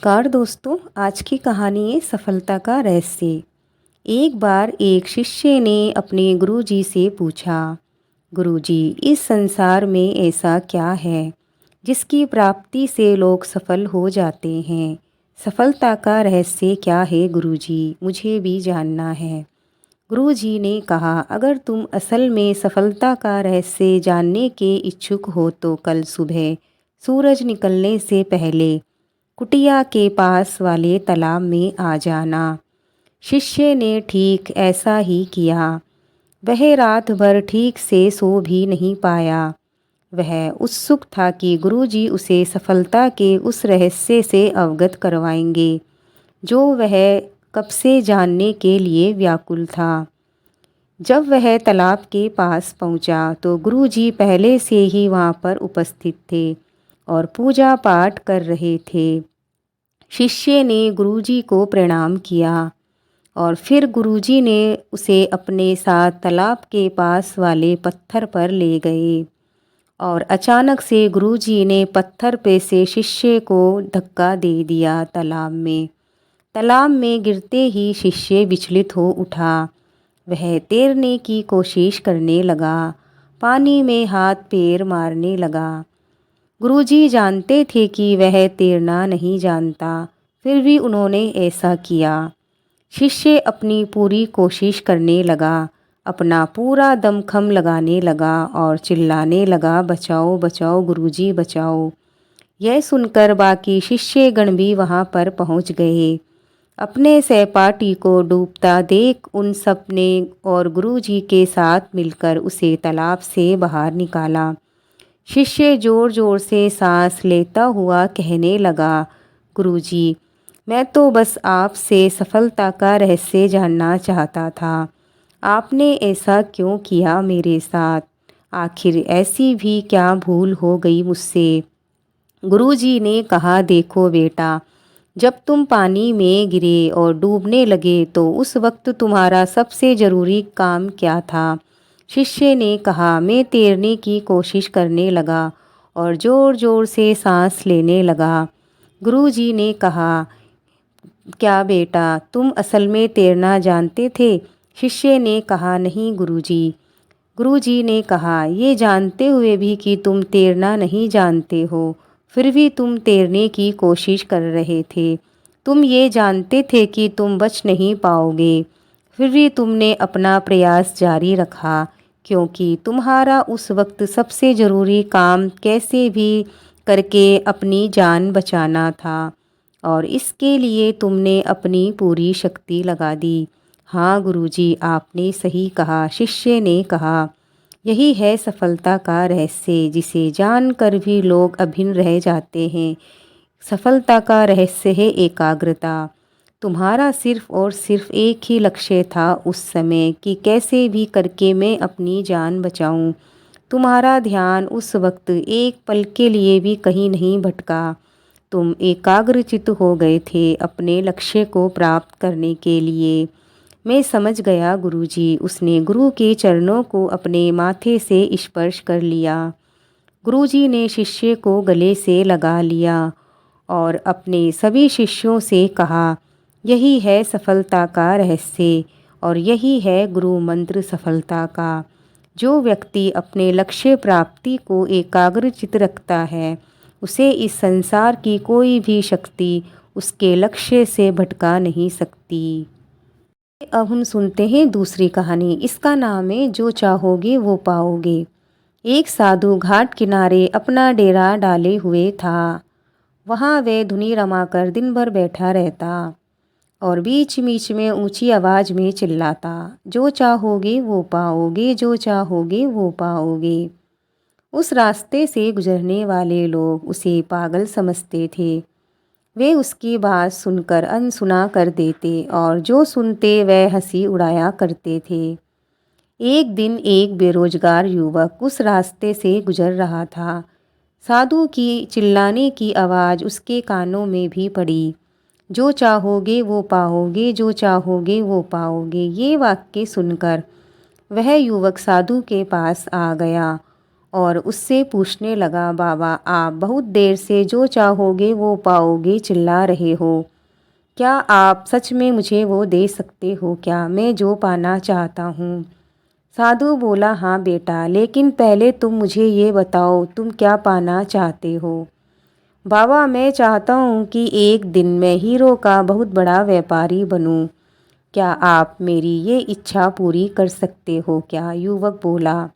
नमस्कार दोस्तों। आज की कहानी है सफलता का रहस्य। एक बार एक शिष्य ने अपने गुरुजी से पूछा, गुरुजी, इस संसार में ऐसा क्या है जिसकी प्राप्ति से लोग सफल हो जाते हैं? सफलता का रहस्य क्या है गुरुजी, मुझे भी जानना है। गुरुजी ने कहा, अगर तुम असल में सफलता का रहस्य जानने के इच्छुक हो तो कल सुबह सूरज निकलने से पहले कुटिया के पास वाले तालाब में आ जाना। शिष्य ने ठीक ऐसा ही किया। वह रात भर ठीक से सो भी नहीं पाया। वह उत्सुक था कि गुरुजी उसे सफलता के उस रहस्य से अवगत करवाएंगे जो वह कब से जानने के लिए व्याकुल था। जब वह तालाब के पास पहुंचा तो गुरुजी पहले से ही वहां पर उपस्थित थे और पूजा पाठ कर रहे थे। शिष्य ने गुरुजी को प्रणाम किया और फिर गुरुजी ने उसे अपने साथ तालाब के पास वाले पत्थर पर ले गए और अचानक से गुरुजी ने पत्थर पे से शिष्य को धक्का दे दिया तालाब में। तालाब में गिरते ही शिष्य विचलित हो उठा। वह तैरने की कोशिश करने लगा, पानी में हाथ पैर मारने लगा। गुरुजी जानते थे कि वह तैरना नहीं जानता, फिर भी उन्होंने ऐसा किया। शिष्य अपनी पूरी कोशिश करने लगा, अपना पूरा दमखम लगाने लगा और चिल्लाने लगा, बचाओ बचाओ गुरुजी बचाओ। यह सुनकर बाकी शिष्य गण भी वहां पर पहुंच गए। अपने सहपाठी को डूबता देख उन सब ने और गुरुजी के साथ मिलकर उसे तालाब से बाहर निकाला। शिष्य जोर जोर से सांस लेता हुआ कहने लगा, गुरुजी, मैं तो बस आपसे सफलता का रहस्य जानना चाहता था। आपने ऐसा क्यों किया मेरे साथ? आखिर ऐसी भी क्या भूल हो गई मुझसे? गुरुजी ने कहा, देखो बेटा, जब तुम पानी में गिरे और डूबने लगे तो उस वक्त तुम्हारा सबसे ज़रूरी काम क्या था? शिष्य ने कहा, मैं तैरने की कोशिश करने लगा और ज़ोर ज़ोर से सांस लेने लगा। गुरुजी ने कहा, क्या बेटा तुम असल में तैरना जानते थे? शिष्य ने कहा, नहीं गुरुजी। गुरुजी ने कहा, ये जानते हुए भी कि तुम तैरना नहीं जानते हो, फिर भी तुम तैरने की कोशिश कर रहे थे। तुम ये जानते थे कि तुम बच नहीं पाओगे, फिर भी तुमने अपना प्रयास जारी रखा, क्योंकि तुम्हारा उस वक्त सबसे ज़रूरी काम कैसे भी करके अपनी जान बचाना था और इसके लिए तुमने अपनी पूरी शक्ति लगा दी। हाँ गुरुजी, आपने सही कहा, शिष्य ने कहा। यही है सफलता का रहस्य, जिसे जानकर भी लोग अभिन्न रह जाते हैं। सफलता का रहस्य है एकाग्रता। तुम्हारा सिर्फ और सिर्फ एक ही लक्ष्य था उस समय कि कैसे भी करके मैं अपनी जान बचाऊं। तुम्हारा ध्यान उस वक्त एक पल के लिए भी कहीं नहीं भटका। तुम एकाग्रचित हो गए थे अपने लक्ष्य को प्राप्त करने के लिए। मैं समझ गया गुरुजी। उसने गुरु के चरणों को अपने माथे से स्पर्श कर लिया। गुरुजी ने शिष्य को गले से लगा लिया और अपने सभी शिष्यों से कहा, यही है सफलता का रहस्य और यही है गुरु मंत्र सफलता का। जो व्यक्ति अपने लक्ष्य प्राप्ति को एकाग्रचित रखता है, उसे इस संसार की कोई भी शक्ति उसके लक्ष्य से भटका नहीं सकती। अब हम सुनते हैं दूसरी कहानी। इसका नाम है जो चाहोगे वो पाओगे। एक साधु घाट किनारे अपना डेरा डाले हुए था। वहाँ वह धुनी रमाकर दिन भर बैठा रहता और बीच बीच में ऊंची आवाज़ में चिल्लाता, जो चाहोगे वो पाओगे, जो चाहोगे वो पाओगे। उस रास्ते से गुजरने वाले लोग उसे पागल समझते थे। वे उसकी बात सुनकर अनसुना कर देते और जो सुनते वह हंसी उड़ाया करते थे। एक दिन एक बेरोजगार युवक उस रास्ते से गुजर रहा था। साधु की चिल्लाने की आवाज़ उसके कानों में भी पड़ी। जो चाहोगे वो पाओगे, जो चाहोगे वो पाओगे। ये वाक्य सुनकर वह युवक साधु के पास आ गया और उससे पूछने लगा, बाबा आप बहुत देर से जो चाहोगे वो पाओगे चिल्ला रहे हो, क्या आप सच में मुझे वो दे सकते हो क्या, मैं जो पाना चाहता हूँ। साधु बोला, हाँ बेटा, लेकिन पहले तुम मुझे ये बताओ तुम क्या पाना चाहते हो। बाबा मैं चाहता हूँ कि एक दिन मैं हीरो का बहुत बड़ा व्यापारी बनूँ, क्या आप मेरी ये इच्छा पूरी कर सकते हो क्या। युवक बोला,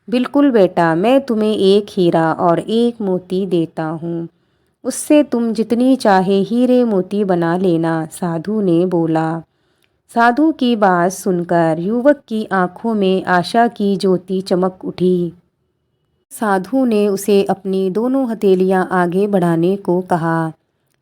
बिल्कुल बेटा, मैं तुम्हें एक हीरा और एक मोती देता हूँ, उससे तुम जितनी चाहे हीरे मोती बना लेना। साधु ने बोला। साधु की बात सुनकर युवक की आंखों में आशा की ज्योति चमक उठी। साधु ने उसे अपनी दोनों हथेलियां आगे बढ़ाने को कहा।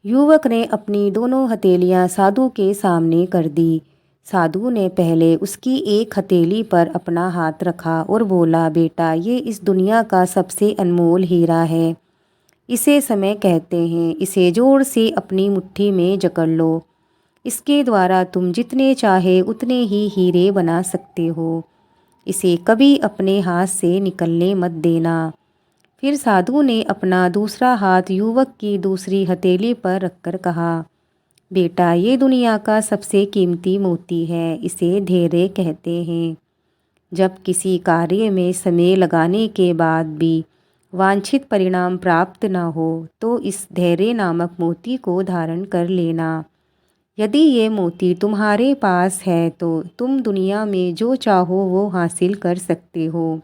युवक ने अपनी दोनों हथेलियां साधु के सामने कर दी। साधु ने पहले उसकी एक हथेली पर अपना हाथ रखा और बोला, बेटा ये इस दुनिया का सबसे अनमोल हीरा है, इसे समय कहते हैं, इसे जोर से अपनी मुट्ठी में जकड़ लो, इसके द्वारा तुम जितने चाहे उतने ही हीरे बना सकते हो, इसे कभी अपने हाथ से निकलने मत देना। फिर साधु ने अपना दूसरा हाथ युवक की दूसरी हथेली पर रखकर कहा, बेटा ये दुनिया का सबसे कीमती मोती है, इसे धैर्य कहते हैं। जब किसी कार्य में समय लगाने के बाद भी वांछित परिणाम प्राप्त न हो तो इस धैर्य नामक मोती को धारण कर लेना। यदि ये मोती तुम्हारे पास है तो तुम दुनिया में जो चाहो वो हासिल कर सकते हो।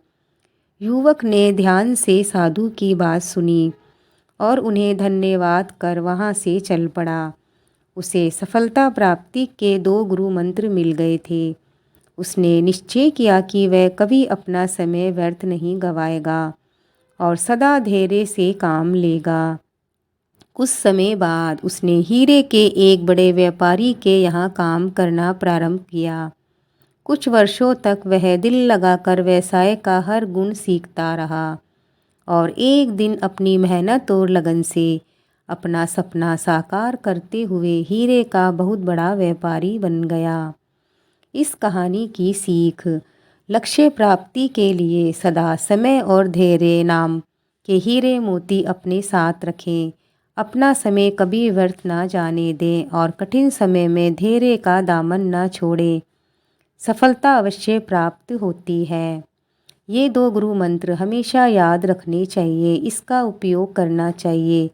युवक ने ध्यान से साधु की बात सुनी और उन्हें धन्यवाद कर वहाँ से चल पड़ा। उसे सफलता प्राप्ति के 2 गुरु मंत्र मिल गए थे। उसने निश्चय किया कि वह कभी अपना समय व्यर्थ नहीं गवाएगा और सदा धैर्य से काम लेगा। कुछ समय बाद उसने हीरे के एक बड़े व्यापारी के यहाँ काम करना प्रारंभ किया। कुछ वर्षों तक वह दिल लगाकर व्यवसाय का हर गुण सीखता रहा और एक दिन अपनी मेहनत और लगन से अपना सपना साकार करते हुए हीरे का बहुत बड़ा व्यापारी बन गया। इस कहानी की सीख, लक्ष्य प्राप्ति के लिए सदा समय और धैर्य नाम के हीरे मोती अपने साथ रखें, अपना समय कभी व्यर्थ ना जाने दें और कठिन समय में धैर्य का दामन न छोड़ें, सफलता अवश्य प्राप्त होती है। ये 2 गुरु मंत्र हमेशा याद रखने चाहिए, इसका उपयोग करना चाहिए।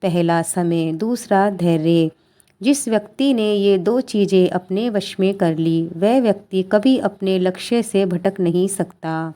पहला समय, दूसरा धैर्य। जिस व्यक्ति ने ये 2 चीज़ें अपने वश में कर ली वह व्यक्ति कभी अपने लक्ष्य से भटक नहीं सकता।